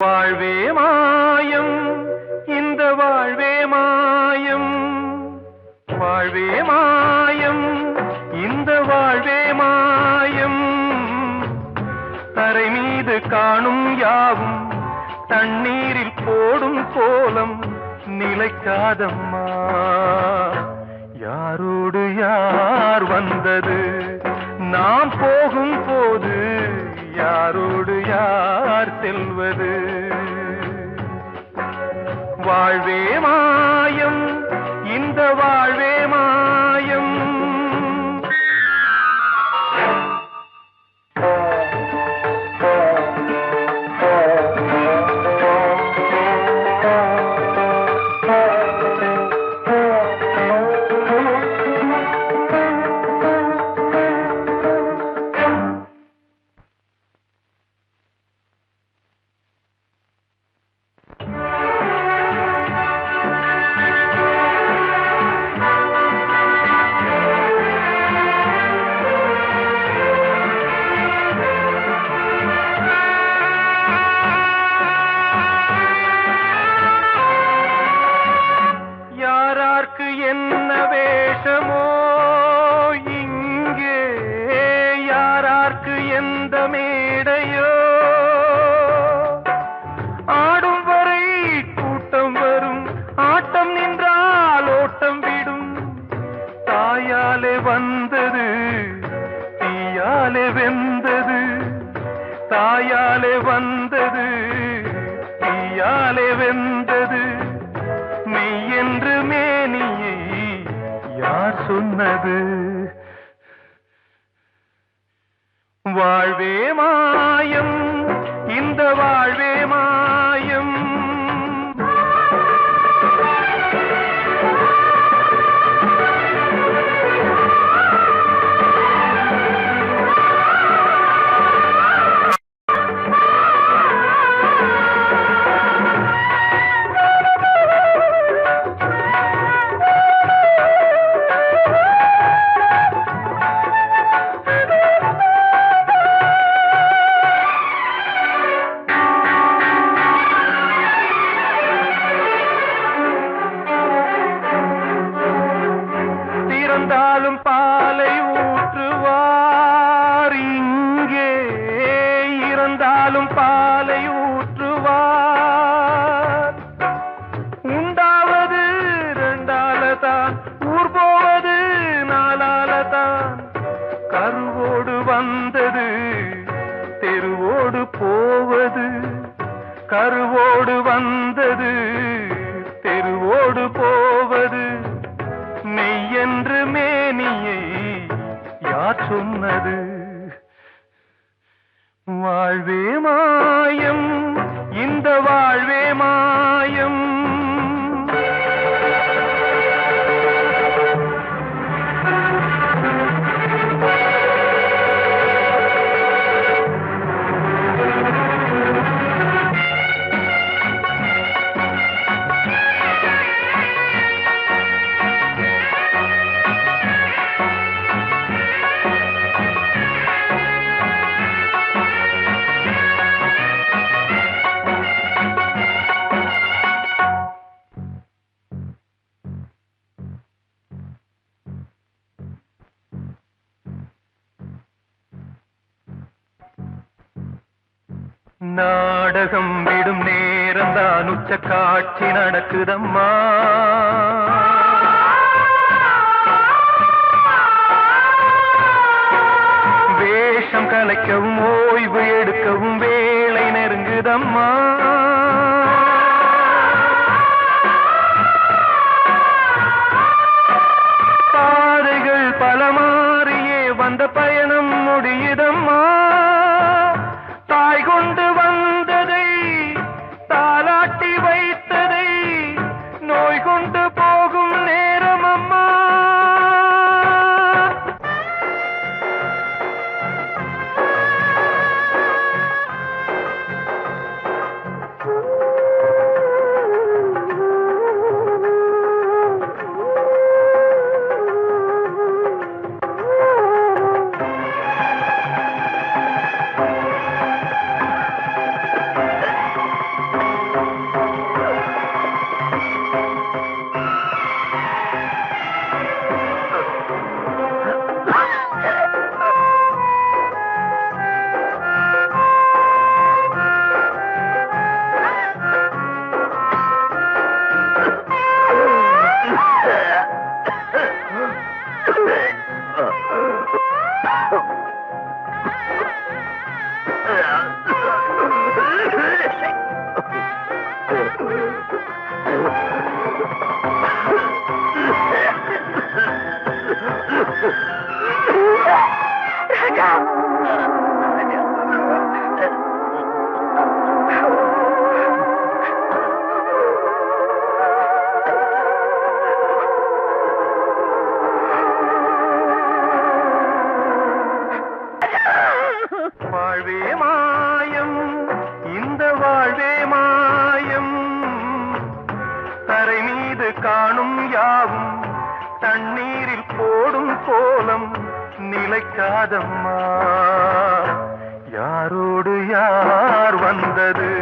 வாழ்வே மாயம், இந்த வாழ்வே மாயம், வாழ்வே மாயம், இந்த வாழ்வே மாயம். தரை மீது காணும் யாவும் தண்ணீரில் போடும் கோலம் நிலைக்காதம்மா. யாரோடு யார் வந்தது நாம் போகும் போது, யாரோடு யார் செல்வது? வாழ்வே மாயம், இந்த வாழ்வே மாயம். என்ன வேஷமோ இங்கே, யாரார்க்கு எந்த மேடையோ, ஆடும் வரை கூட்டம் வரும், ஆட்டம் நின்றால் ஓட்டம் விடும். தாயாலே வந்தது தீயாலே வெந்தது, தாயாலே வந்தது தீயாலே வெந்தது. மெய் என்று மேனியை யார் சொன்னது? வாழ்வே மாயம், இந்த வாழ்வே மாயம். இறந்தாலும் பாலை ஊற்றுவார் இங்கே, இறந்தாலும் பாலை ஊற்றுவார். உண்டாவது ரெண்டாலதான், ஊர் போவது நாலாலதான். கருவோடு வந்தது தெருவோடு போவது, கருவோடு வந்தது தெருவோடு போவது. மெய் என்று மேனியை யார் சொன்னது? வாழ்வே மாயம், இந்த வாழ்வே மாயம். நாடகம் விடும் நேரம்தான் உச்ச காட்சி நடக்குதம்மா. வேஷம் கலைக்கவும் ஓய்வு எடுக்கவும் வேளை நெருங்குதம்மா. பாதைகள் பல மாறியே வந்த பயணம் முடியுதம்மா. தாய் கொண்டு வந்ததை தாலாட்டி வைத்ததை நோய் கொண்டு போகும் நேரம் அம்மா. நிலைக்காதம்மா. யாரோடு யார் வந்தது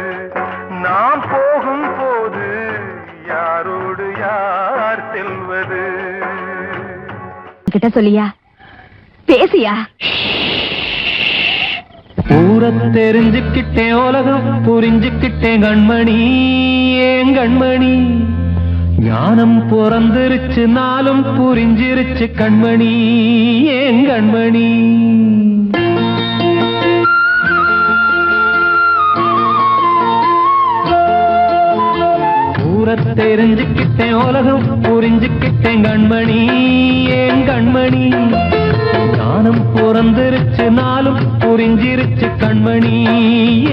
நாம் போகும் போது, யாரோடு யார் செல்வது? கிட்ட சொல்லியா பேசியா? ஊர தெரிஞ்சுக்கிட்டேன், உலகம் புரிஞ்சுக்கிட்டேன் கண்மணி, ஏன் கண்மணி. ஞானம் பிறந்திருச்சு, நாளும் புரிஞ்சிருச்சு கண்மணி, ஏன் கண்மணி. ஊர தெரிஞ்சுக்கிட்டேன், உலகம் புரிஞ்சுக்கிட்டேன் கண்மணி, ஏன் கண்மணி. ஞானம் பிறந்திருச்சு, நாளும் புரிஞ்சிருச்சு கண்மணி,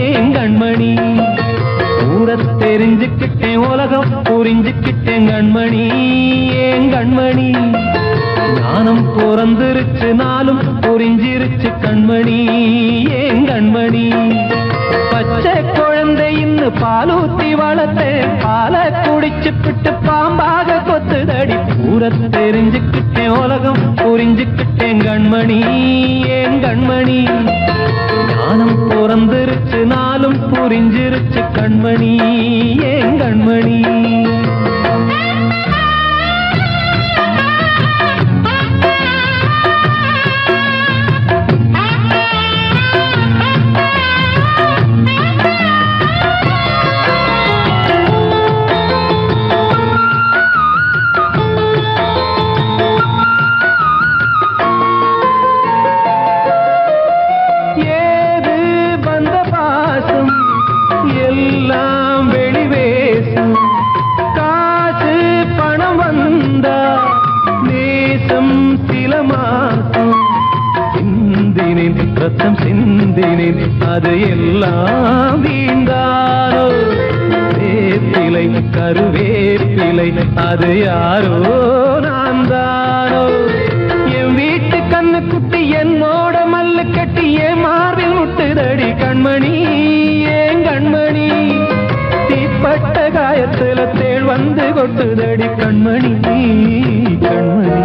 ஏன் கண்மணி. ஊர தெரிஞ்சுக்கிட்டேன், உலகம் புரிஞ்சுக்கிட்டேன் கண்மணி, ஏன் கண்மணி. ஞானம் பிறந்திருச்சு, நாளும் புரிஞ்சிருச்சு கண்மணி, ஏன் கண்மணி. பச்சை குழந்தை இன்னும் பாலூத்தி வளர்த்தேன், பாலை குடிச்சு பிட்டு பாம்பாக கொத்துதடி. ஊர தெரிஞ்சுக்கிட்டேன், உலகம் புரிஞ்சுக்கிட்டேன் கண்மணி, ஏன் கண்மணி. ஞானம் பிறந்திருச்சு, நாளும் புரிஞ்சிருச்சு கண்மணி, ஏன் கண்மணி. ரத்தம் சிந்தினேன், அது எல்லாம் வீண்டாரோ. வேப்பிலை கருவேப்பிலை, அது யாரோ நான் தானோ. என் வீட்டு கண்ணு குட்டி என்னோட மல்லு கட்டி என் மார்பில் முட்டுதடி கண்மணி, ஏன் கண்மணி. தீப்பட்ட காயத்துல தேள் வந்து கொட்டுதடி கண்மணி, கண்மணி.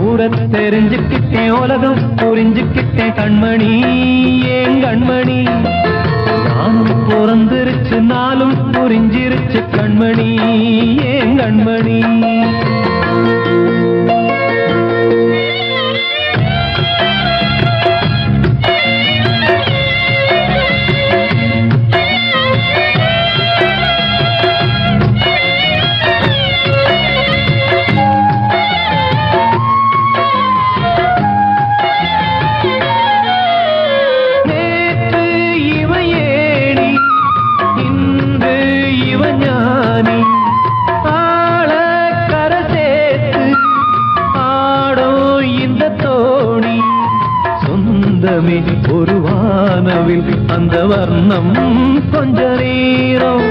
ஊர தெரிஞ்சுக்கிட்டேன், உலகம் புரிஞ்சுக்கிட்டேன் கண்மணி, ஏன் கண்மணி. ஞானம் பிறந்திருச்சு, நாளும் புரிஞ்சிருச்சு கண்மணி, ஏன் கண்மணி. ஒரு வானவில் அந்த வர்ணம் கொஞ்ச நேரம்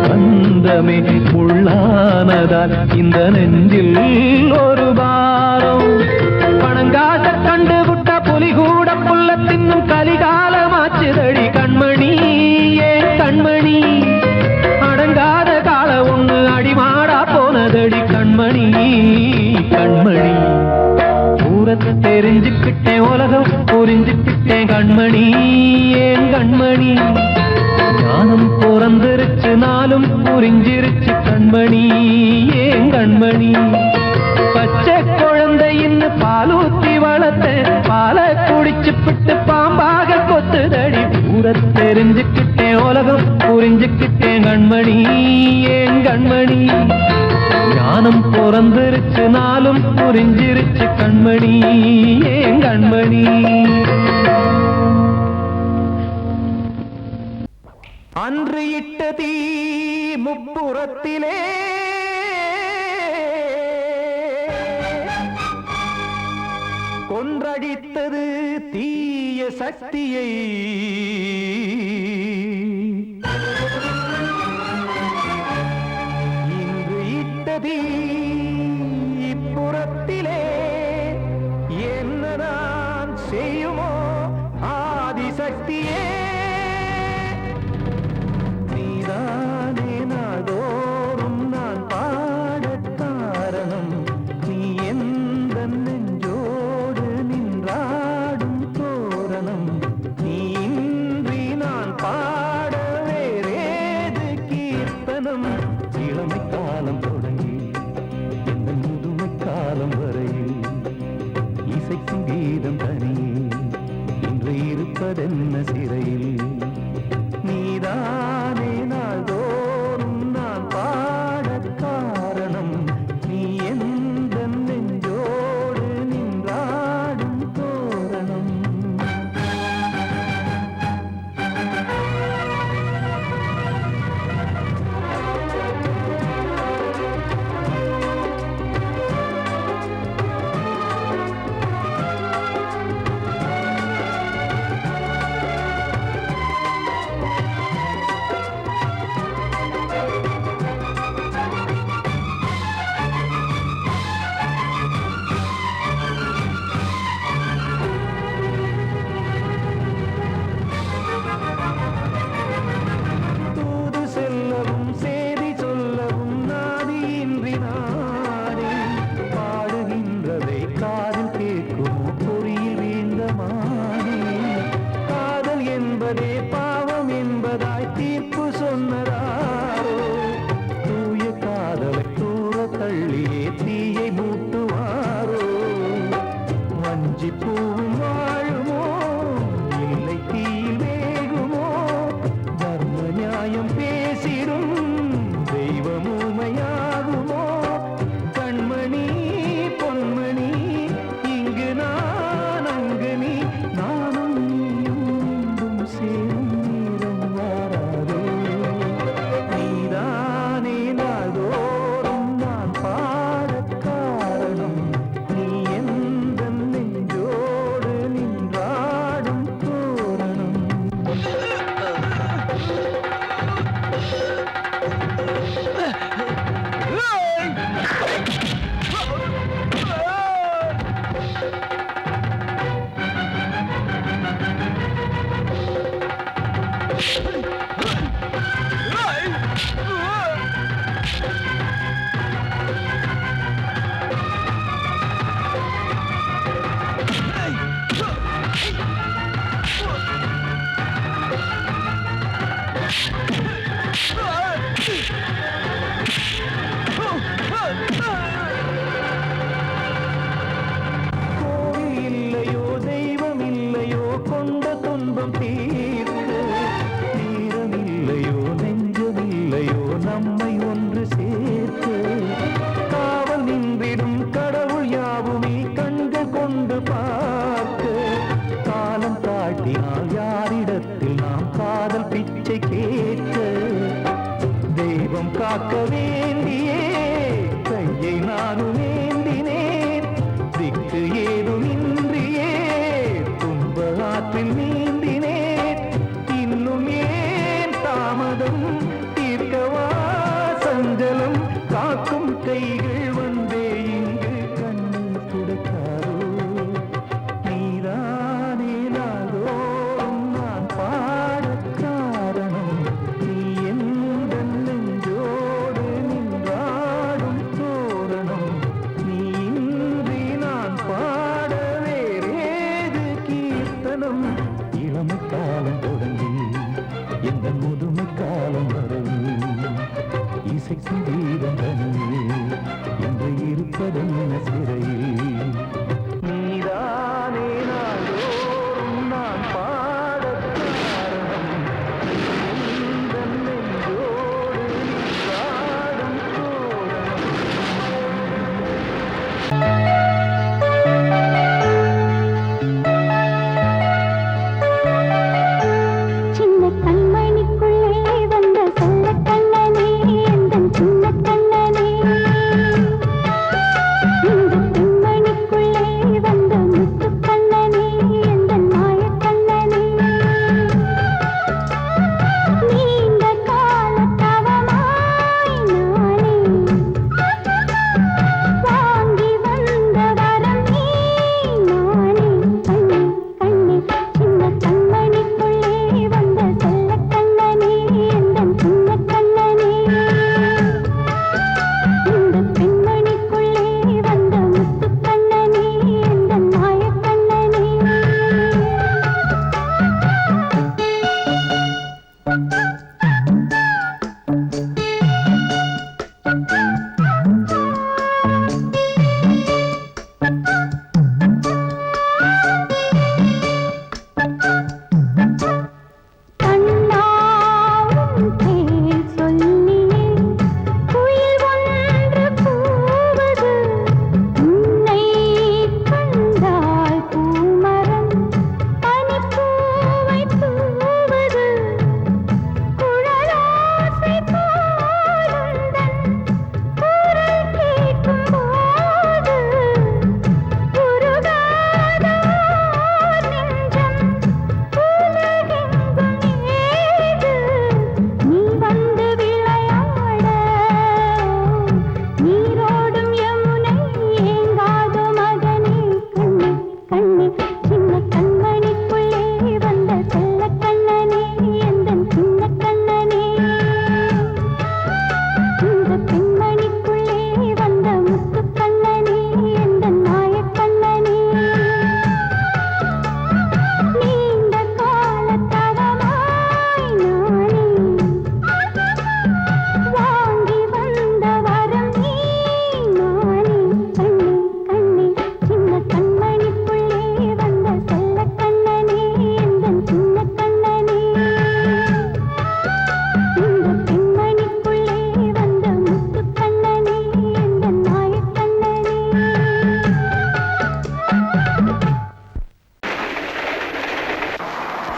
வந்தமே உள்ளானதால் இந்த நெஞ்சில் ஒரு பாரம். பணங்காச கண்டு விட்ட புலி கூட புல்ல தின்னும் கலிகாலமாச்சுதடி கண்மணி, ஏன் கண்மணி. அடங்காத கால ஒண்ணு அடிமாடா போனதடி கண்மணி, கண்மணி. தெரிஞ்சுக்கிட்டேன், உலகம் புரிஞ்சுக்கிட்டேன் கண்மணி, ஏன் கண்மணி. ஞானம் பிறந்திருச்சு, நாளும் புரிஞ்சிருச்சு கண்மணி, ஏன் கண்மணி. பச்சை குழந்தை இன்னும் பாலூத்தி வளர்த்தேன், பாலை குடிச்சு பிட்டு பாம்பாக கொத்துதடி. ஊர தெரிஞ்சுக்கிட்டேன், உலகம் புரிஞ்சுக்கிட்டேன் கண்மணி, ஏன் கண்மணி. ஞானம் பிறந்திருச்சு, நாளும் புரிஞ்சிருச்சு கண்மணி, ஏன் கண்மணி. அன்று இட்ட தீ முப்புறத்திலே கொன்றடித்தது தீய சக்தியை. இப்புறத்திலே என்னதான் செய்யுமோ ஆதிசக்தியே. நீதானே நாள்தோறும் நான் பாட காரணம், நீ எந்த நெஞ்சோடு நின்ற கீதம் தனியே இன்று இருப்பதென்ன சிறையில் நீதானே நாள்தோறும் நான் பாடக் காரணம் நீ எந்த நெஞ்சோடு நின்றாடும் தோரணம் தூது செல்லவும் சேதி சொல்லவும் நாதியின்றி நானே பாடுகின்றதை காதில் கேட்குமோ பொறியில் வீழ்ந்த மானே காதல் என்பதே பாவம் என்பதாய் தீர்ப்பு சொன்னதாரோ தூய காதலை தூர தள்ளியே தீயை மூட்டுவாரோ வஞ்சி பூவும் வாழுமோ இல்லை தீயில் வேகுமோ தர்ம நியாயம் பேசிடும் தெய்வம் ஊமையாகுமோ கண்மணி பொன்மணி இங்கு நான் அங்கு நீ நானும் நீயும் மீண்டும் சேரும் நேரம் வாராதோ நீதானே நாள்தோறும் நான் பாடக் காரணம் நீ எந்த நெஞ்சோடு நின்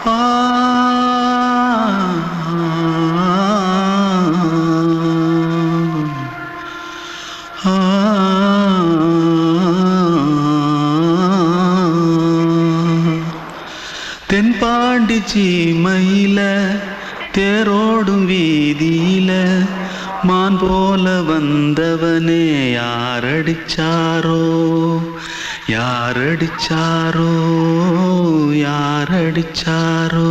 ஆ தென்பாண்டி சீமையில தேரோடும் வீதியில மான் போல வந்தவனே யாரடிச்சாரோ யாரடிச்சாரோ யாரடிச்சாரோ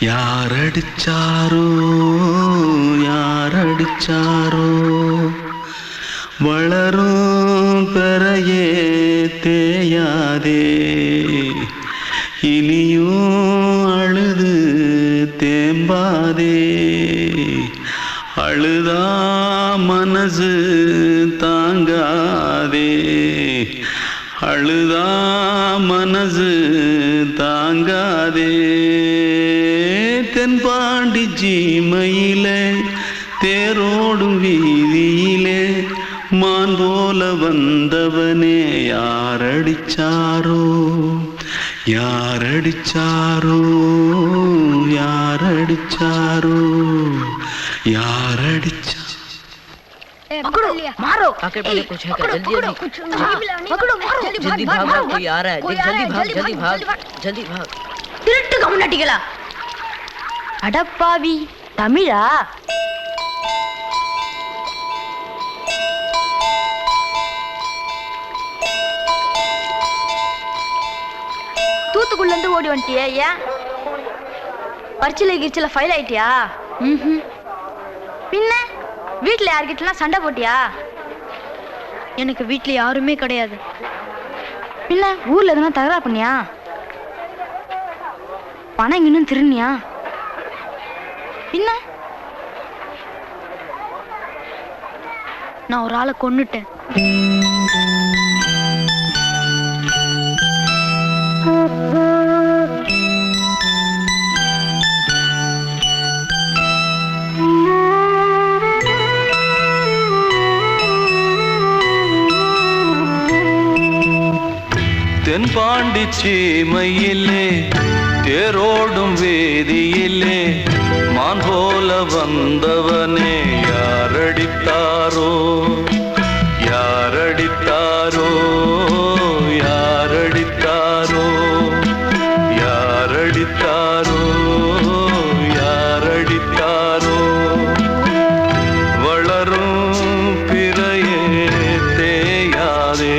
யாரடிச்சாரோ யாரடிச்சாரோ வளரும் பெறையே தேயாதே இனியும் அழுது தேம்பாதே அழுதா மனசு தாங்காதே அழுதா மனசு தாங்காதே தென்பாண்டி சீமையிலே தேரோடும் வீதியிலே மான் போல வந்தவனே யாரடிச்சாரோ யாரடிச்சாரோ யாரடிச்சாரோ யாரடிச்சா पकड़ो मारो आके पहले कुछ है क्या जल्दी जल्दी पकड़ो मारो जल्दी भाग भाग कोई आ रहा है देख जल्दी भाग जल्दी भाग திருட்டு கம்முனாட்டிகளா அடப்பாவி தமிழா தூத்துக்குள்ள இருந்து ஓடி வந்துட்டியே ஏன் பரிச்சையில கிரிச்சில ஃபைல் ஆயிட்டியா பின்ன வீட்டுல யார்கிட்டலாம் சண்டை போட்டியா எனக்கு வீட்டுல யாருமே கிடையாது பின்ன ஊர்ல எதுனா தகராறு பண்ணியா பணம் இன்னும் திருநியா பின்ன நான் ஒரு ஆளை கொன்னுட்டேன் தென்பாண்டி சீமையிலே தேரோடும் வேதியிலே மான் போல வந்தவனே யாரடித்தாரோ யாரடித்தாரோ யாரடித்தாரோ யாரடித்தாரோ யாரடித்தாரோ வளரும் பிறையே தேயாதே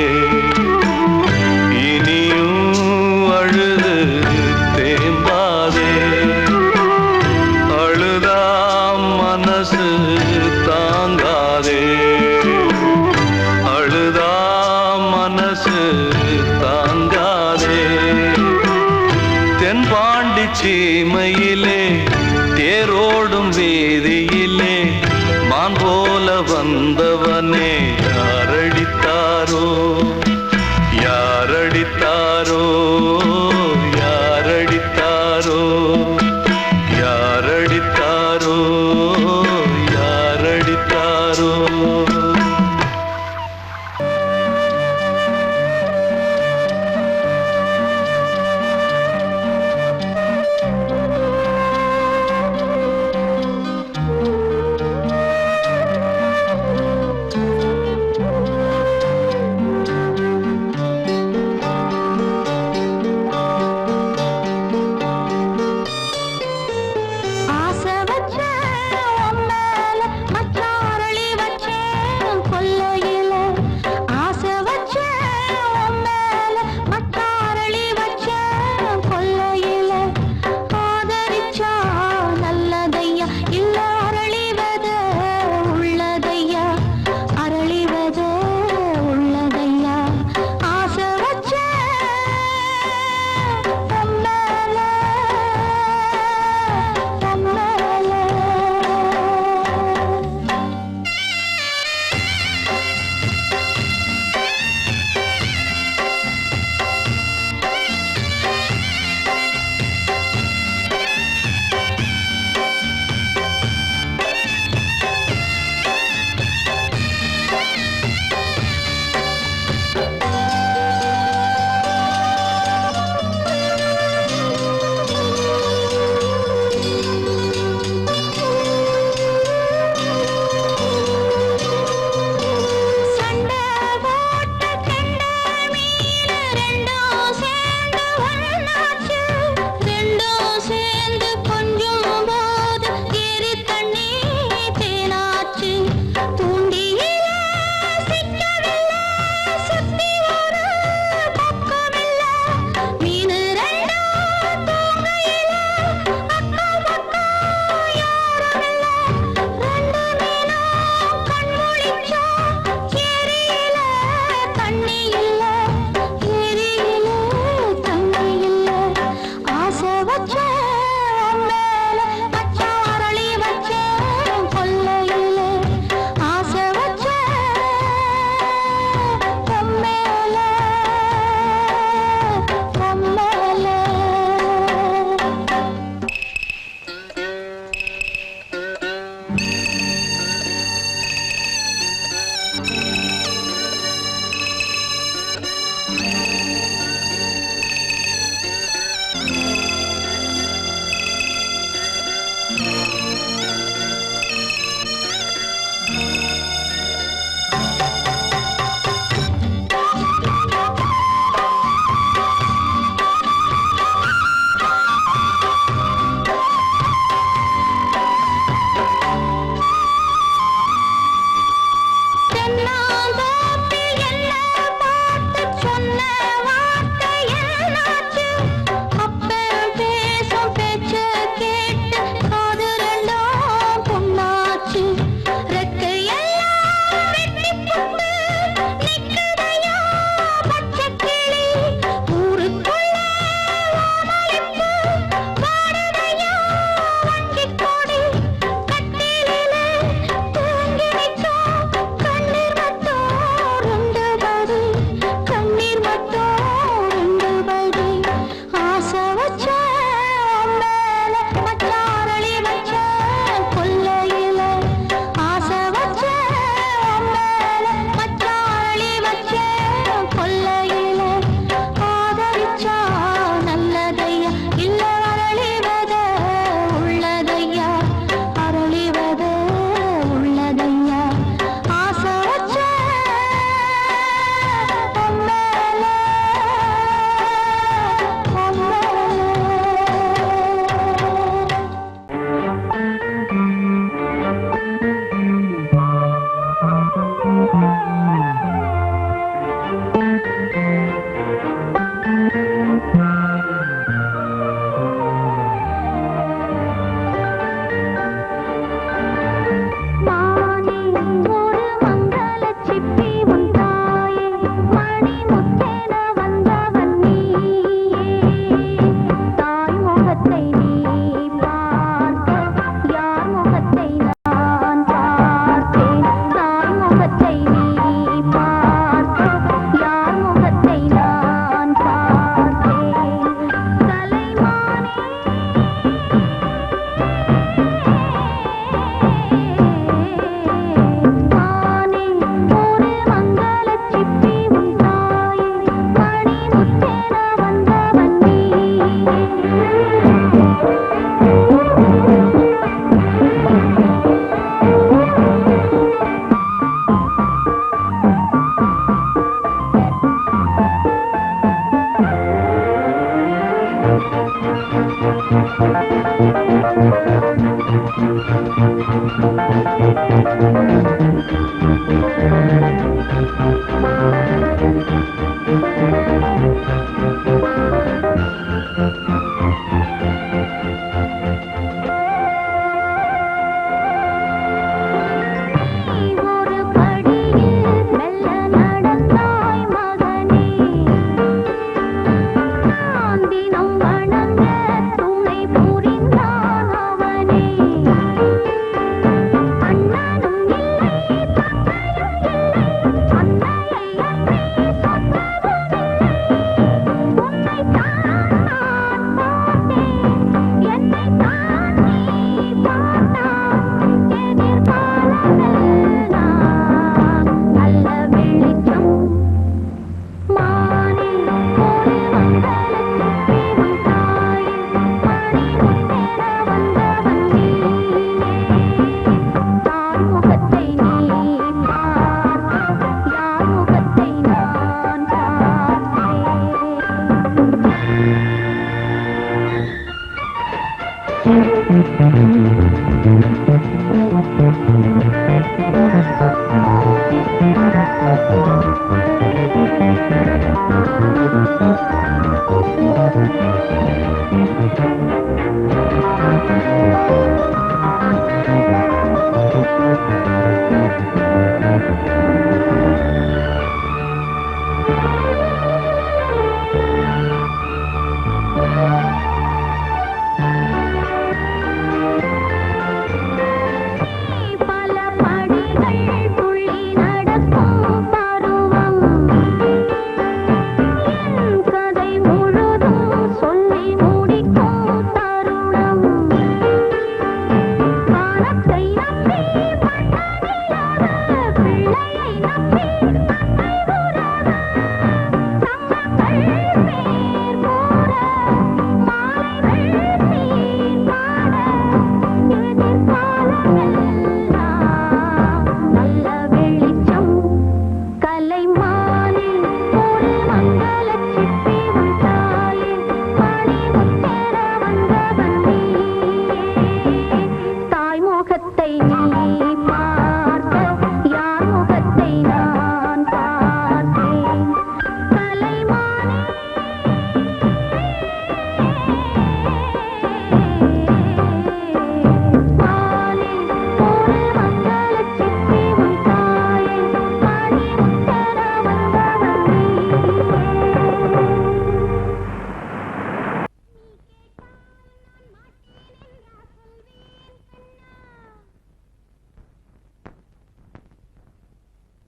மனசு தாங்காதே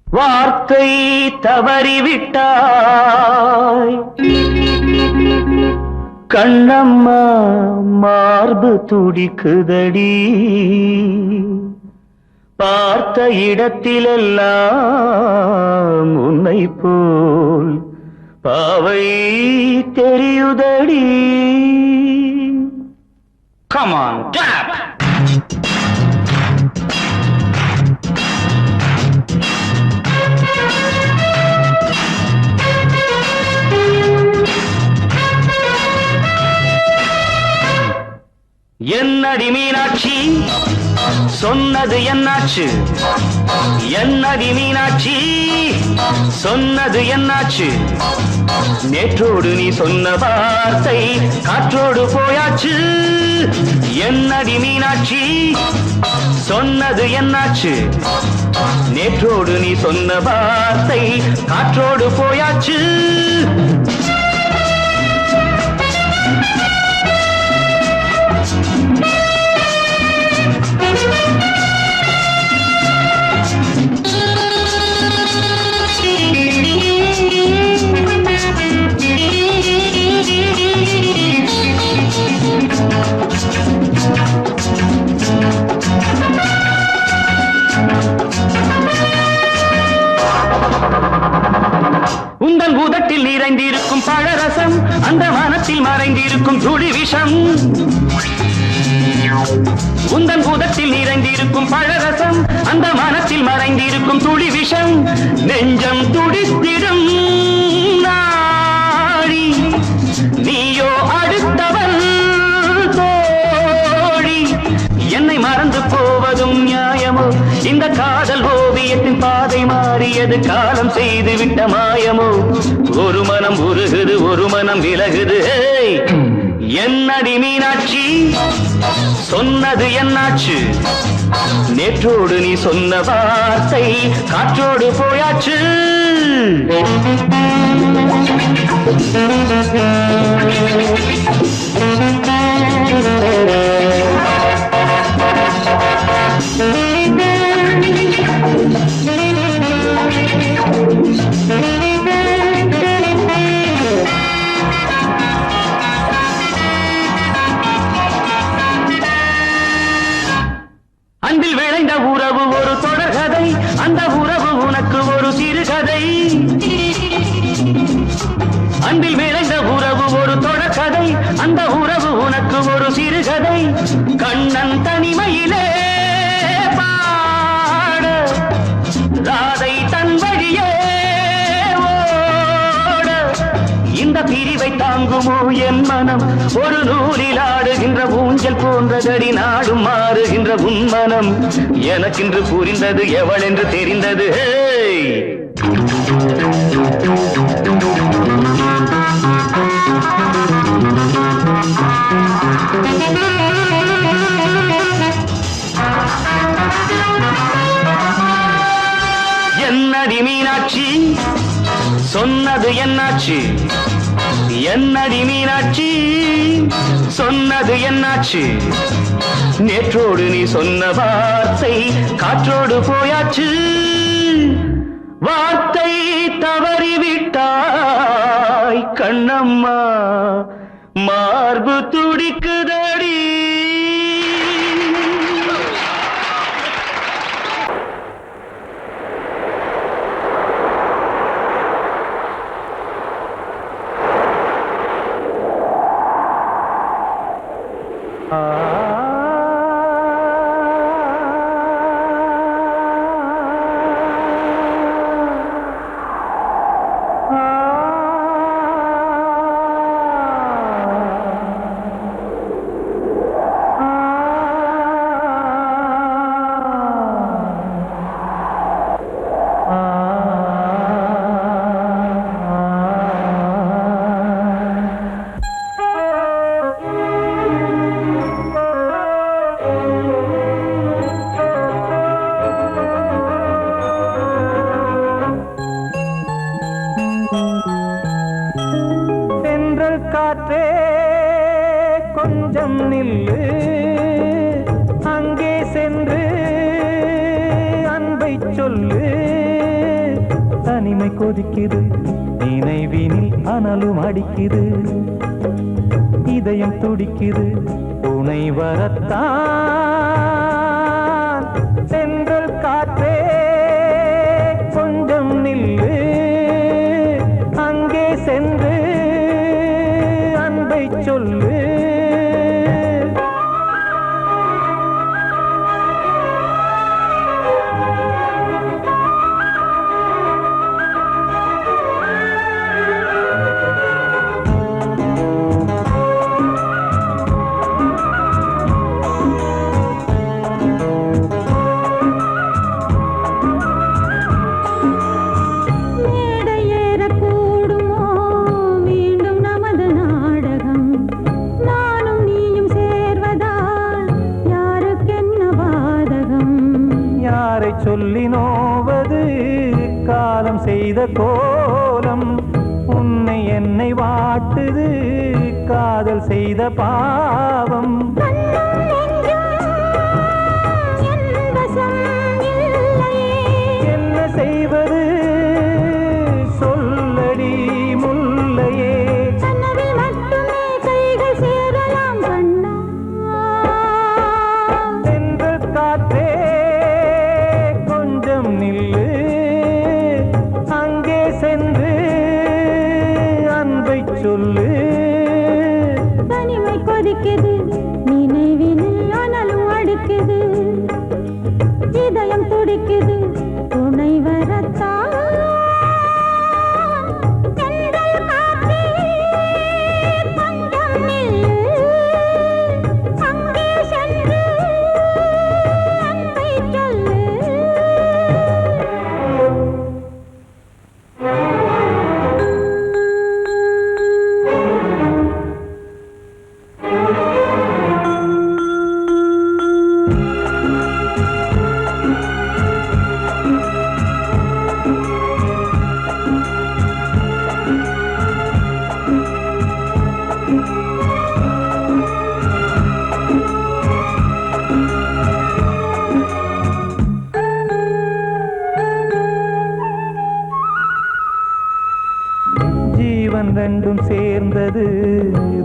வார்த்தை தவறிவிட்டாய் கண்ணம்மா மார்பு துடிக்குதடி பார்த்த இடத்திலெல்லாம் உன்னை போல் பாவை தெரியுதடி. Come on, tap! என்னடி மீனாட்சி சொன்னது என்னாச்சு? என்னடி மீனாட்சி சொன்னது என்னாச்சு? நேற்றோடு நீ சொன்ன வார்த்தை காற்றோடு போயாச்சு. என்னடி மீனாட்சி சொன்னது என்னாச்சு? நேற்றோடு நீ சொன்ன வார்த்தை காற்றோடு போயாச்சு. உந்தன் உதட்டில் நிறைந்திருக்கும் பழரசம் அந்த வானத்தில் மறைந்திருக்கும் துளி விஷம். உந்தன் உதட்டில் நிறைந்திருக்கும் பழரசம் அந்த வானத்தில் மறைந்திருக்கும் துளி விஷம். நெஞ்சம் துடித்திடும் நாடி நீயோ அடுத்தவன் எது காலம் செய்து விட்ட மாயமோ ஒரு மனம் உருகுது ஒரு மனம் விலகுது ஏய், என்னடி மீனாட்சி சொன்னது என்னாச்சு நேற்றோடு நீ சொன்ன வார்த்தை காற்றோடு போயாச்சு அன்பில் விளைந்த உறவு ஒரு தொடர்கதை அந்த உறவு உனக்கு ஒரு சிறுகதை அன்பில் விளைந்த உறவு ஒரு தொடர்கதை அந்த உறவு உனக்கு ஒரு சிறுகதை கண்ணன் தனிமையிலே பாட ராதை தன் வழியே ஓட இந்த பிரிவை தாங்குமோ என் மனம் ஒரு நூலில் ஆடுகின்ற ஊஞ்சல் போன்றதடி நாடும் மாறுகின்ற உன்மனம் எனக்கென்று புரிந்தது எவள் என்று தெரிந்தது ஹேய் என்னடி மீனாட்சி சொன்னது என்னாச்சு என்னடி மீனாட்சி சொன்னது என்னாச்சு நேற்றோடு நீ சொன்ன வார்த்தை காற்றோடு போயாச்சு வார்த்தை தவறிவிட்டாய் கண்ணம்மா மார்பு துடிக்குதடி காற்றே கொஞ்சம் நில்லு அங்கே சென்று அன்பை சொல்லு தனிமை கொதிக்குது நினைவினில் அனலும் அடிக்குது இதயம் துடிக்குது துணை வரத்தான் சென்றல் காற்றே கொஞ்சம் நில்லு அங்கே சென்று சொல்லு சொல்லி நோவது காலம் செய்த கோலம் உன்னை என்னை வாட்டுது காதல் செய்த பாவம் என்ன செய்வது சொல்லடி முல்லையே சென்று காற்றே நில்லு அங்கே சென்று அன்பை சொல்லு தனிமை கொதிக்குது நினைவினில் அனலும் அடிக்குது இதயம் துடிக்குது துணை வரத்தான்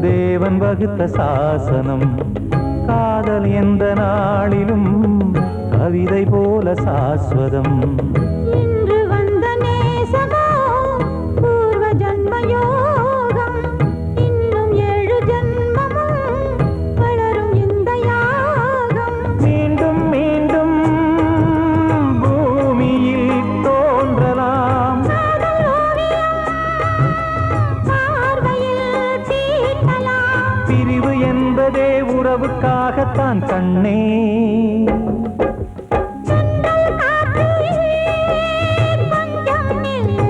தேவன் வகுத்த சாசனம். காதல் எந்த நாளிலும் கவிதை போல சாஸ்வதம். இன்று வந்த நேசமோ பூர்வ ஜன்ம யோகம். இன்னும் 7 ஜன்மமும் வளரும் இந்த யாகம். மீண்டும் மீண்டும் பூமியில் தோன்றலாம். காதல் ஓவியம் பார்வையில் தீட்டலாம். பிரிவு என்பதே உறவுக்காகத்தான் கண்ணே. செந்தல் காற்றிலே கொஞ்சம் நில்லு.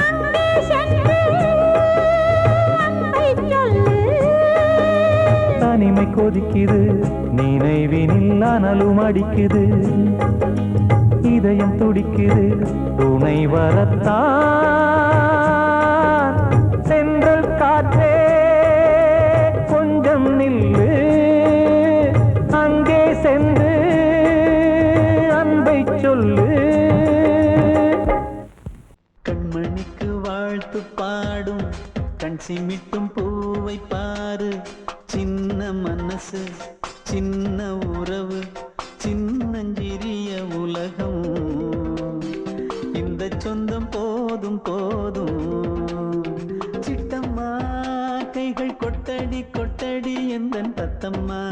அங்கே சென்று அன்பை சொல்லு. தனிமை கொதிக்குது, நினைவினில் அனலும் அடிக்குது. இதயம் துடிக்குது, துணை வரத்தான். சென்றல் காற்றே கொஞ்சம் நில்லு. அங்கே சென்று அன்பை சொல்லு. கண்மணிக்கு வாழ்த்து பாடும் கண் சிமிட்டும் பூவை பாரு. சின்ன மனசு சின்ன உறவு சின்னஞ்சிறிய உலகம். இந்த சொந்தம் போதும் போதும். சிட்டம்மா கைகள் கொட்டடி கொட்டடி எந்தன் தத்தம்மா.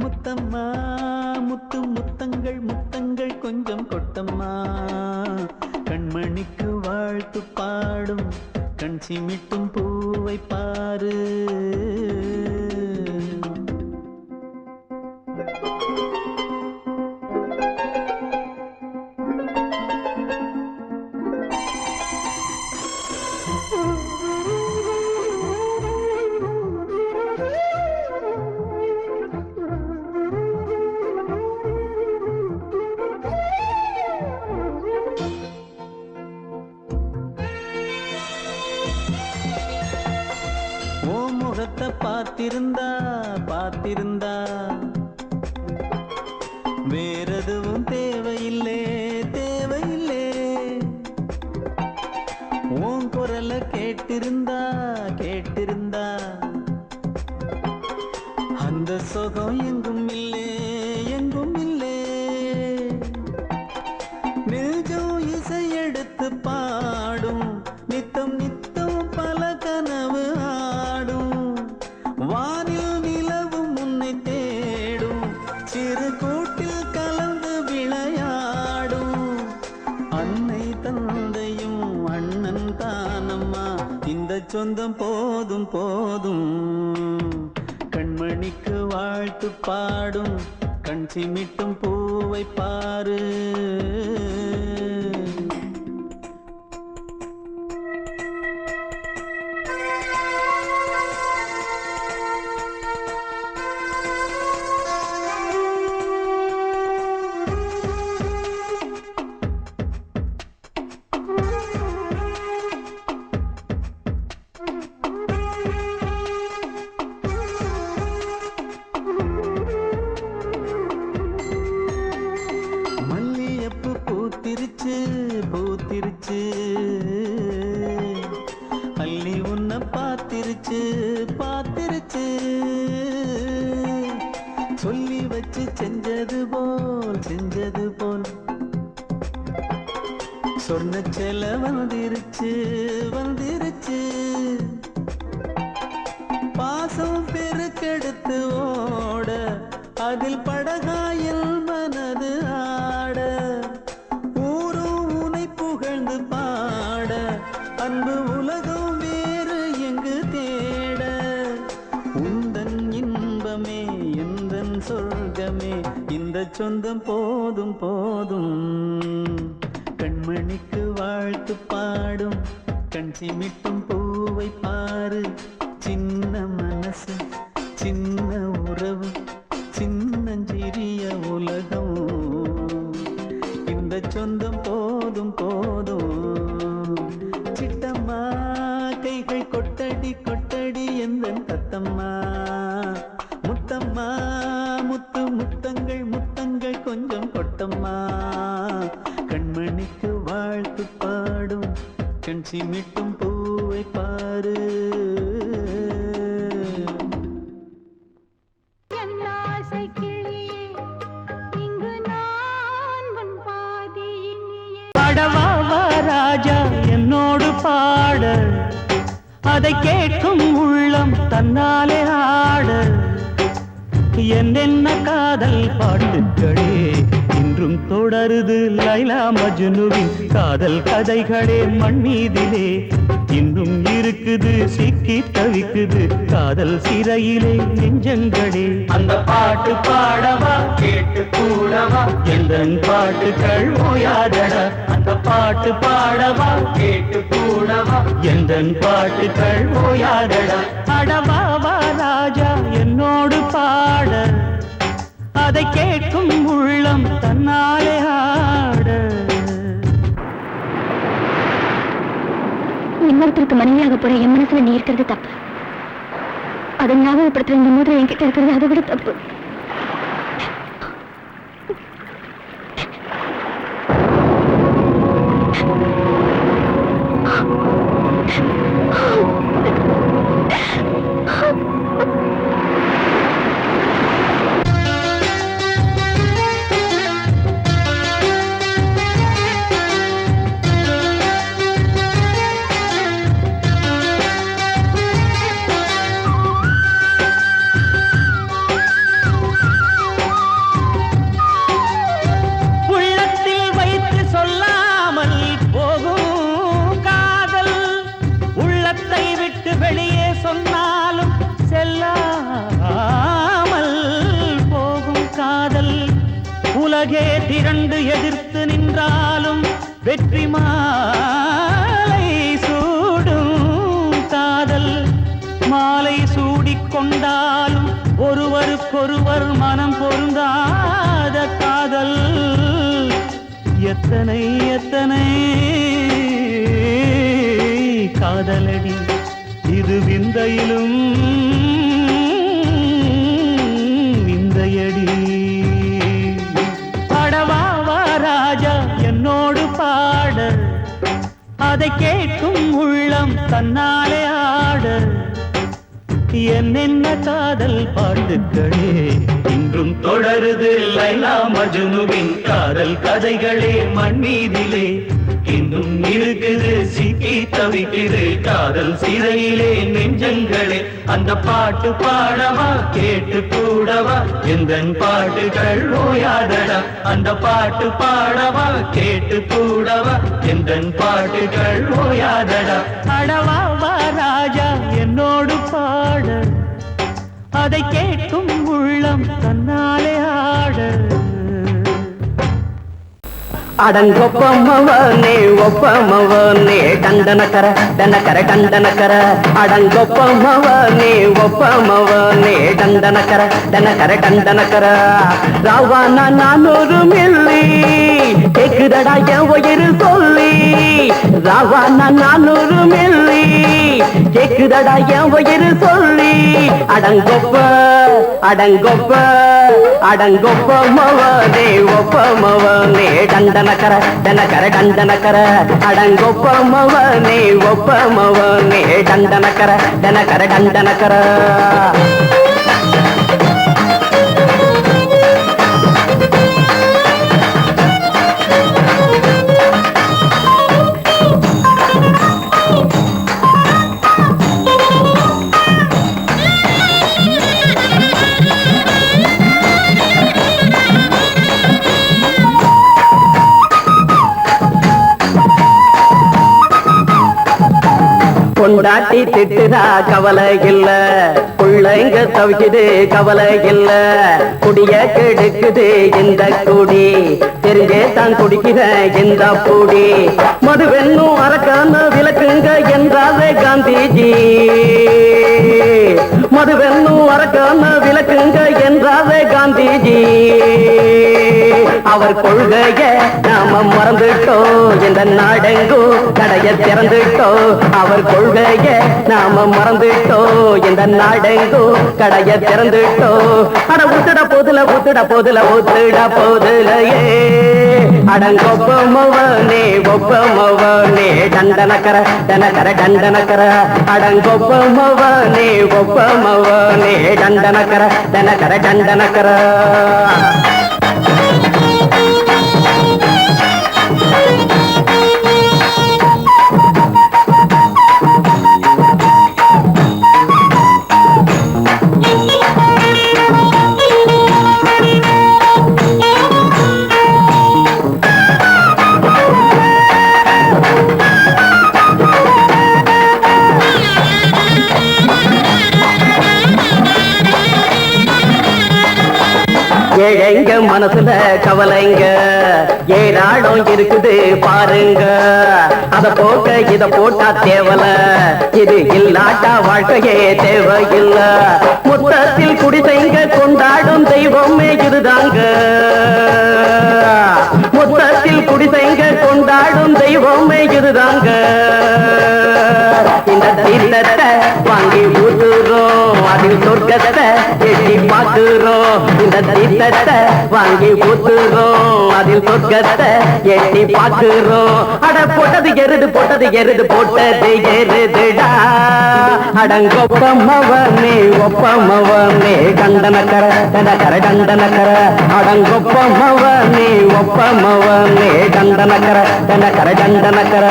முத்தம்மா முத்து முத்தங்கள் முத்தங்கள் கொஞ்சம் கொட்டம்மா. கண்மணிக்கு வாழ்த்து பாடும் கண் சிமிட்டும் பூவை பாரு. ஓ முகத்தை பார்த்திருந்தா பார்த்திருந்தா வேறெதுவும் தேவையில்லை தேவையில்லை. உன் குரலை கேட்டிருந்தா கேட்டிருந்தா அந்த சுகம் எங்கும் இல்லை எங்கும் இல்லை. நெஞ்சம் இசை எடுத்து பாடும் நித்தம் நித்தம் பல கனவு ஆடும். வானில் நிலவும் உன்னை தேடும் சிறு கூட்டில் கலந்து விளையாடும். அன்னை தந்தையும் அண்ணன் தானம்மா. இந்த சொந்தம் போதும் போதும். கண்மணிக்கு வாழ்த்து பாடும் கண் சிமிட்டும் பூவை பாரு. மல்லியப்பு பூத்திருச்சு பூத்திருச்சு. அள்ளி உன்னை பார்த்திருச்சு பார்த்திருச்சு. சொல்லி வச்சு செஞ்சது போல் சொன்ன செல வந்துருச்சு வந்துருச்சு. பாசம் பெருக்கெடுத்து ஓட அதில் படகாயில் மனது ஆட. ஊரும் உனை புகழ்ந்து பாட அன்பு உலகம் வேறு எங்கு தேட. உந்தன் இன்பமே எந்தன் சொர்க்கமே இந்த சொந்தம் போதும் போதும். கண்மணிக்கு வாழ்த்து பாடும் கண் சிமிட்டும் பூவை பாரு. சின்ன மனசு சின்ன உறவு சின்னஞ்சிறிய உலகம். இந்த சொந்தம் போதும் போதும். சிட்டம்மா கைகள் கொட்டடி கொட்டடி எந்தன் தத்தம்மா. முத்தம்மா முத்து முத்தங்கள் முத்தங்கள் கொஞ்சம் கொட்டம்மா. கண்மணிக்கு வாழ்த்து பாடும் கண் சிமிட்டும் பூவை பாரு. அதை கேட்கும் உள்ளம் தன்னாலே ஆட என்னென்ன காதல் பாட்டுக்களே இன்றும் தொடருது லைலா மஜ்னுவின் காதல் கதைகளே மண் மீதிலே இன்னும் இருக்குது சிக்கி தவிக்குது காதல் சிறையிலே நெஞ்சங்களே அந்த பாட்டு பாடவா கேட்டு கூடவா எந்தன் பாட்டுகள் ஓயாதடா அந்த பாட்டு பாடவா கேட்டு கூடவா எந்தன் பாட்டுகள் ஓயாதடா அடவாவா ராஜா என்னோடு பாட அதை கேட்கும் உள்ளம் தன்னாலே ஆட இன்னொருத்தருக்கு மனைவியாக போற என் மனசுல நீ இருக்கிறது தப்பு. அதை ஞாபகப்படுத்துற இந்த மூதிரை என்கிட்ட இருக்கிறது அதை விட தப்பு. வெளியே சொன்னாலும் செல்லாமல் போகும் காதல் உலகே திரண்டு எதிர்த்து நின்றாலும் வெற்றி மாலை சூடும் காதல் மாலை சூடிக்கொண்டாலும் ஒருவருக்கொருவர் மனம் பொருந்தாத காதல் எத்தனை எத்தனை காதலடி இது விந்தையிலும் விந்தையடி பாடவாவா ராஜா என்னோடு பாட அதை கேட்கும் உள்ளம் தன்னாலே ஆட என்னென்ன காதல் பாட்டுக்களே இன்றும் தொடருது லைலா மஜ்னுவின் காதல் கதைகளே மண் மீதிலே இன்னும் இருக்குது சிக்கி தவிக்குது காதல் சிறையிலே நெஞ்சங்களே அந்த பாட்டு பாடவா கேட்டு கூடவா எந்தன் பாட்டுகள் ஓயாதடா அந்த பாட்டு பாடவா கேட்டு கூடவா எந்தன் பாட்டுகள் ஓயாதடா அடவாவா ராஜா என்னோடு பாட அதை கேட்கும் உள்ளம் தன்னாலே ஆட அடங்கொப்பமவனே ஒப்பமவனே டண்டனக்கர டனக்கர டண்டனக்கர அடங்கொப்பமவனே ஒப்பமவனே டண்டனக்கர டனக்கர டண்டனக்கர ராவான 400 மில்லி கேக்குதடா என் உயிர் சொல்லி ராவான 400 மில்லி கேக்குதடா என் உயிர் சொல்லி அடங்கொப்ப அடங்கொப்ப அடங்கொப்பமவனே ஒப்பமவனே டண்டனக்கர டனக்கர டண்டனக்கர அடங்கொப்பமவனே ஒப்பமவனே டண்டனக்கர டனக்கர டண்டனக்கர பொண்டாட்டி திட்டுதா கவலை இல்ல பிள்ளைங்க தவிக்குது கவலை இல்ல குடிய கெடுக்குது இந்த குடி தெரிஞ்சே தான் குடிக்கிற இந்த பூடி மதுவென்னும் அரக்கான விளக்குங்க என்றாலே காந்திஜி மதுவென்னும் அரக்கான விளக்குங்க என்றாலே காந்திஜி அவர் கொள்கைய நாம மறந்துட்டோம் இந்த நாடெங்கும் கடைய திறந்துட்டோம் அவர் கொள்கைய நாம மறந்துட்டோம் இந்த நாடெங்கும் கடைய திறந்துட்டோம் அட ஊத்துட போதுல ஊத்துட போதுல ஊத்துட போதுலையே அடங்கொப்பமவனே ஒப்பமவனே டண்டனக்கர டனக்கர டண்டனக்கர அடங்கொப்பமவனே ஒப்பமவனே டண்டனக்கர டனக்கர டண்டனக்கர ஏழைங்க மனசுல கவலைங்க ஏராளம் இருக்குது பாருங்க. அத போக்க இத போட்டா தேவல, இது இல்லாட்டா வாழ்க்கையே தேவையில்ல. மொத்தத்தில் குடிசைங்க கொண்டாடும் தெய்வமே இதுதாங்க. மொத்தத்தில் குடிசைங்க கொண்டாடும் தெய்வமே இதுதாங்க. இந்த தீர்த்தத்தை வாங்கி ஊத்துறோம், அதில் சொர்க்கத்தை எட்டி பார்க்கிறோம். இந்த தீர்த்தத்தை வாங்கி ஊத்துறோம், அதில் சொர்க்கத்தை எட்டி பார்க்கிறோம். அட போட்டது எருது போட்டது எருது போட்டது எருதுடா. அடங்கொப்பமவனே ஒப்பமவனே கண்டனக்கர கண்டனக்கர கண்டனக்கர. அடங்கொப்பமவனே ஒப்பமவனே கண்டனக்கர கண்டனக்கர கண்டனக்கர.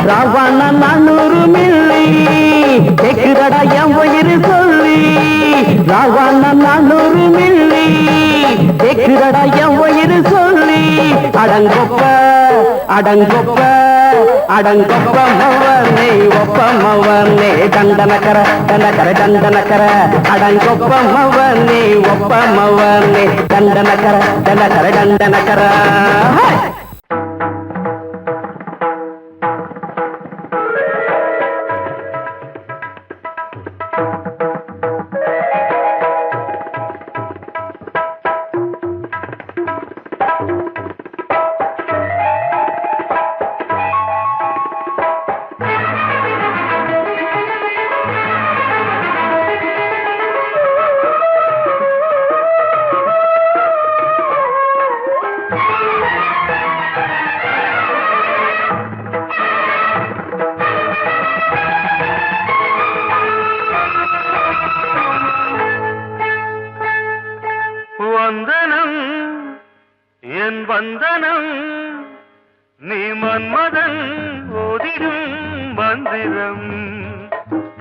ராவண 400 மில்லி கேக்குதடா என் வயிறு சொல்லி. ராவண 400 மில்லி கேக்குதடா என் வயிறு சொல்லி. அடங்கொப்ப அடங்கொப்ப அடங்கொப்பமவனே ஒப்பமவனே கண்டனக்கர கண்டனக்கர கண்டனக்கர. அடங்கொப்பமவனே ஒப்பமவனே கண்டனக்கர கண்டனக்கர கண்டனக்கர. வந்தனம் என் வந்தனம் நீ மன்மதன் ஓதிடும் மந்திரம்.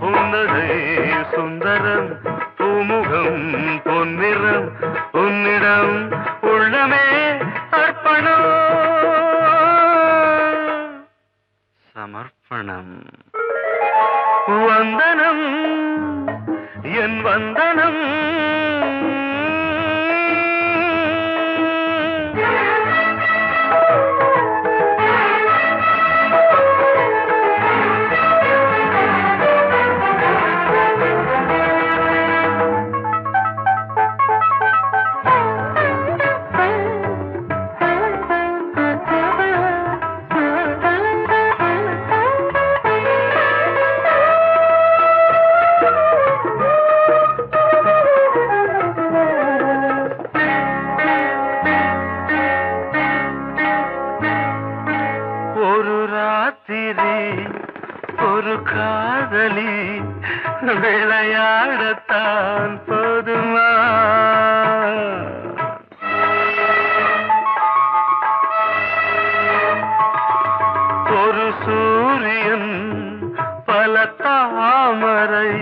புன்னகை சுந்தரம் பூமுகம் பொன்னிறம் உன்னிடம் உள்ளமே அர்ப்பணம் சமர்ப்பணம். வந்தனம் என் வந்தனம் ஒரு காதலி விளையாடத்தான் போதுமா. ஒரு சூரியன் பல தாமரை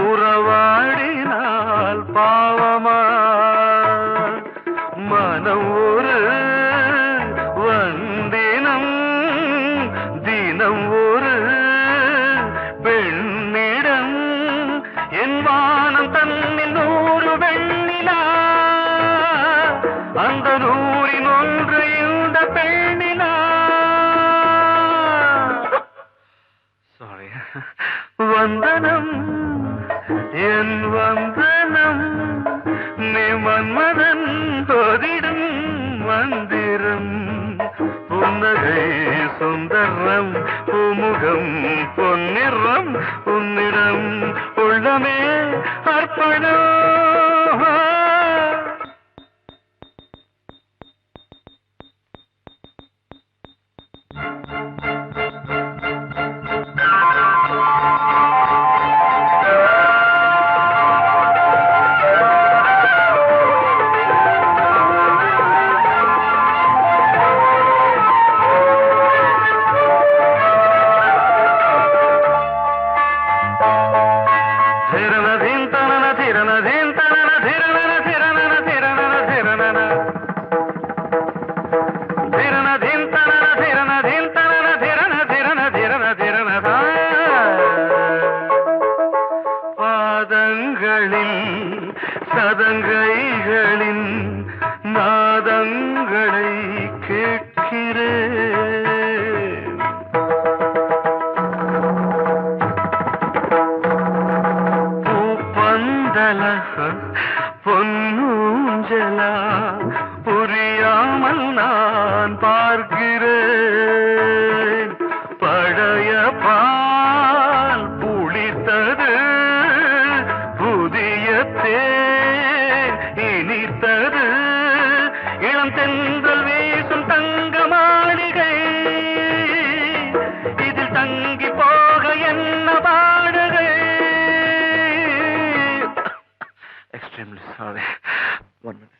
உறவாடினால் பாவமா. மனம் ஒரு வந்தினம் தினம் ஒரு பெண்ணிடம். என் வானம் தன்னில் 100 வெண்ணிலா, அந்த 100இன் ஒன்று இந்த பெண்ணிலா. சாரி. வந்தனம் என் வந்தனம் நீ மன்மதன் ஓதிடும் மந்திரம். புன்னகை சுந்தரம் பூமுகம் பொன்னிறம் உன்னிடம் உள்ளமே அர்ப்பணம். பாதங்களில் சதங்கைகளின் 1 minute.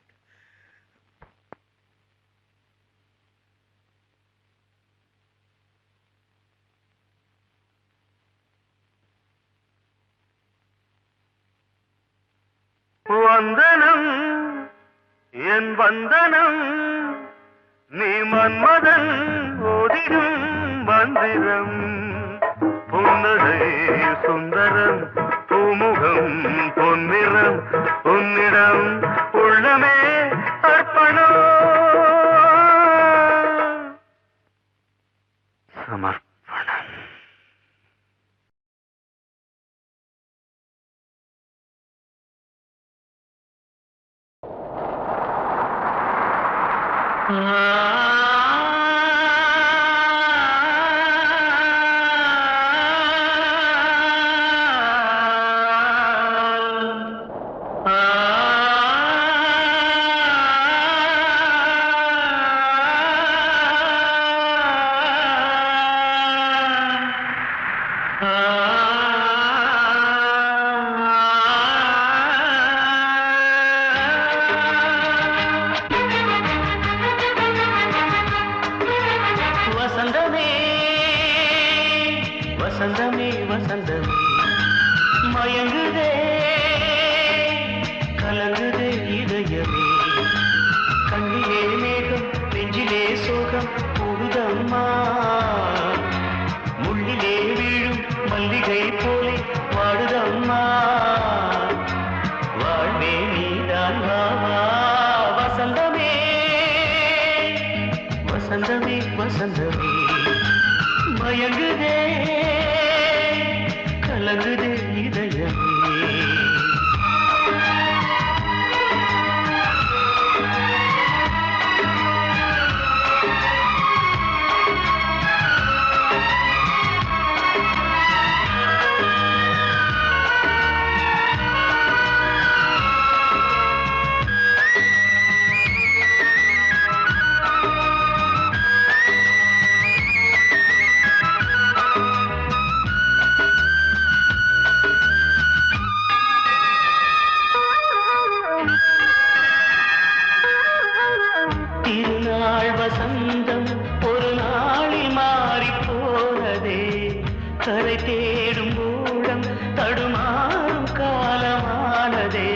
வந்தனம் என் வந்தனம் நீ மன்மதன் ஓதிடும் மந்திரம் புன்னகை சுந்தரம் பூமுகம் பொன்னிறம் உன்னிடம் உள்ளமே அர்ப்பணம் சமர்ப்பணம். வசந்தமே வசந்தமே வசந்தமே மயங்குதே கலங்குதே இதயமே கண்ணிலே மேகம் நெஞ்சிலே சோகம் கூடுதம்மா முள்ளிலே வீழும் மல்லிகை போலே வாடுதம்மா வாழ்வே நீதான் வாவா வசந்தமே வசந்தமே வசந்தமே மயங்குதே கலங்குதே இதயமே திருநாள் வசந்தம் ஒரு நாளில் மாறி போனதே கரை தேடும் ஊழம் தடுமாறும் காலமானதே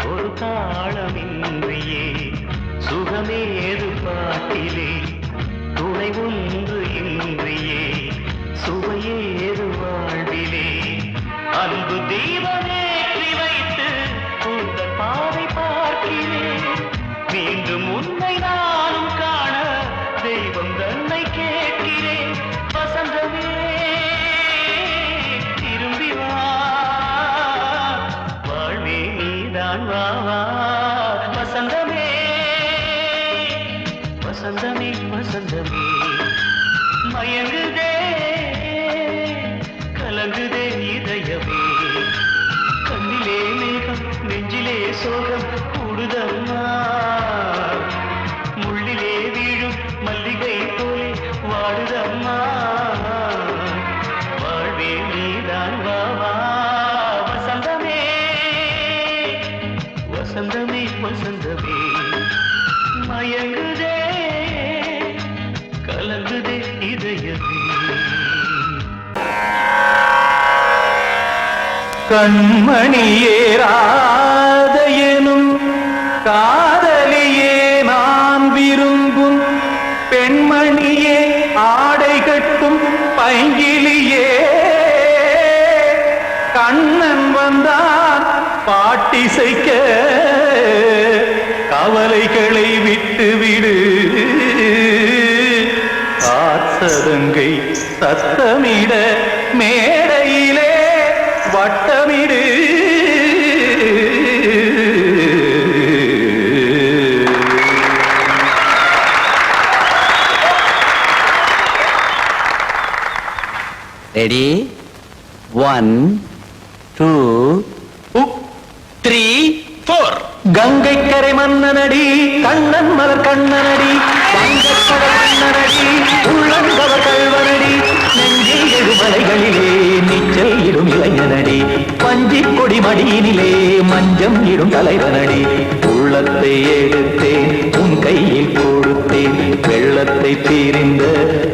ஒரு தாளமின்றியே சுகமேது பாட்டிலே துணை ஒன்று இன்றியே சுவையேது வாழ்விலே அன்பு தீபமேற்றி வைத்து உங்கள் பாதை பார்க்கிறேன் மீண்டும் உன்னை நானும் காண தெய்வம் தன்னை கேட்கிறேன் வசந்தமே திரும்பி வா வாழ்வே நீதான் வா வா வசந்தமே வசந்தமே வசந்தமே மயங்குதே கலங்குதே இதயமே கண்ணிலே மேகம் நெஞ்சிலே சோகம் கூடுதம்மா முள்ளிலே வீழும் மல்லிகை போலே வாடுதம்மா வாழ்வே நீதான் வா வா வசந்தமே வசந்தமே வசந்தமே மயங்குதே கலங்குதே இதயமே கண்மணியேராத எனும் காதலியே நான் விரும்பும் பெண்மணியே ஆடை கட்டும் பைங்கிலியே கண்ணன் வந்தான் பாட்டிசைக்க கவலைகளை விட்டு விடு காத்ததங்கை சத்தமிட மேடையிலே வட்டமிடு ரெடி 1 2 3 4 கங்கை கரை மன்னனடி கண்ணன் மலர் கண்ணனடி வங்கக்கடல் மன்னனடி உள்ளங்கவர் கல்வனடி நெஞ்சில் எழுமலைகளிலே நீச்சல் இடும் இளைஞனடி வஞ்சி கொடி மடியினிலே மஞ்சம் இடும் தலைவனடி உள்ளத்தை எடுத்தேன் உன் கையில் கொடுத்தேன் வெள்ளத்தை தீரிந்த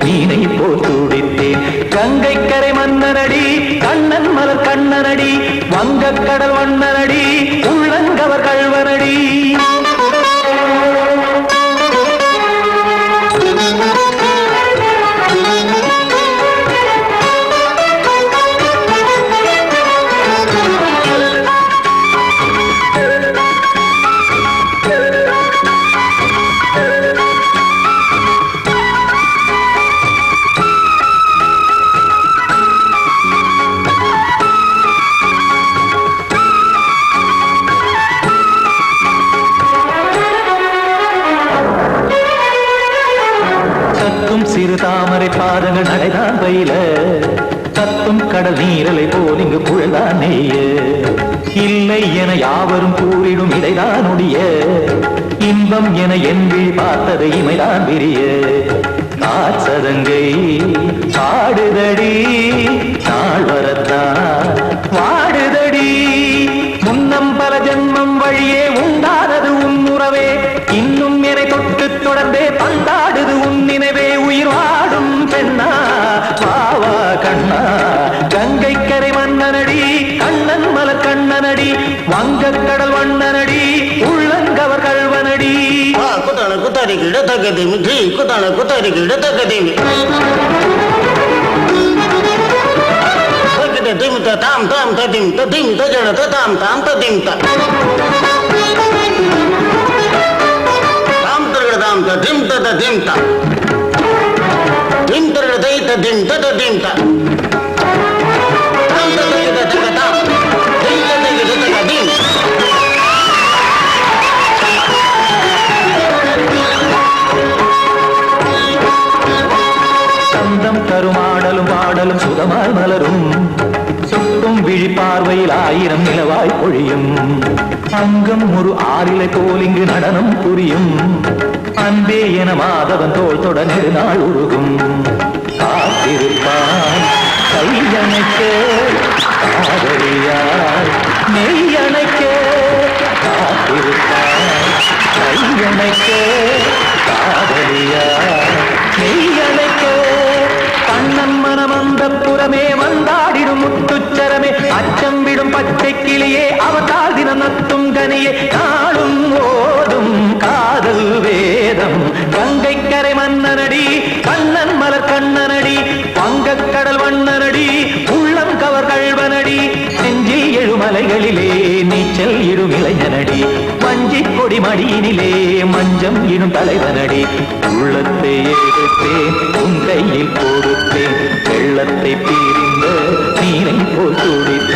மீனை போல் துடித்தேன் கங்கை கரை மன்னனடி கண்ணன் மலர் கண்ணனடி வங்கக் கடல் வண்ணனடி உள்ளங்கவர் கள்வனடி சிறு தாமரை பாதங்கள் நடைதான் பயில கத்தும் கடல் நீரலை போல் இங்கு புழல்தான் நெய்ய இல்லை என யாவரும் கூறிடும் இடைதான் ஒடிய இன்பம் என என்பி பார்த்தது இமைதான் விரிய காற்சதங்கை பாடுதடி நாள் வரத்தான் வாடுதடி முன்னம் பல ஜென்மம் வழியே உண்டானது உன் உறவே இன்னும் என்னை தொட்டு தொடர்ந்தே பந்தாடுது உன் நினைவே உயிர் வாடும் பெண்ணா வாவா கண்ணா கங்கை கரை மன்னனடி கண்ணன் மலர் கண்ணனடி வங்கக் கடல் வண்ணனடி உள்ளங்கவர் கள்வனடி குத்தான குத்தாரி கிட தகதிமி ஜி குத்தான குத்தாரி கிட தகதிமி திமித்த தாம் தாம் ததிம் ததிம் தஜட தாம் தாம் ததிம் தாம் தாம் ததிம் ததிம் தாம் திம் தரட தை ததிம் ததிம் தாம் தாம் ததிம் ததிம் தாம் திம் ததிம் ததிம் சந்தம் தருமாடலும் பாடலும் சுகமாய் மலரும் சுட்டும் விழிப்பார்வையில் ஆயிரம் நிலவாய் பொழியும் அங்கம் ஒரு ஆறிலை போல் இங்கு நடனம் புரியும் அன்பே என மாதவன் தோள் தொட நெடுநாள் உருகும் காத்திருப்பான் கையணைக்க காதலியார் நெய்யணைக்க காத்திருப்பான் கையணைக்க காதலியார் நெய்யணைக்க கண்ணன் மனம் அந்த புறமே வந்தாடிடும் முத்துச்சரமே அச்சம் விடும் பச்சை கிளியே அவதால் தினம் நத்தும் கனியே நாளும் ஓடும் காதல் வேதம் கங்கை கரை மன்னனடி கண்ணன் மலர் கண்ணனடி வங்கக் கடல் வண்ணனடி உள்ளம் கவர் கள்வனடி நெஞ்சில் எழுமலைகளிலே நீச்சல் இடும் இளைஞனடி வஞ்சி கொடி மடியினிலே மஞ்சம் இடும் தலைவனடி உள்ளத்தை எடுத்தேன் உன் கையில் கொடுத்தேன் வெள்ளத்தை பீரிந்த நீரை போல் துடித்தேன்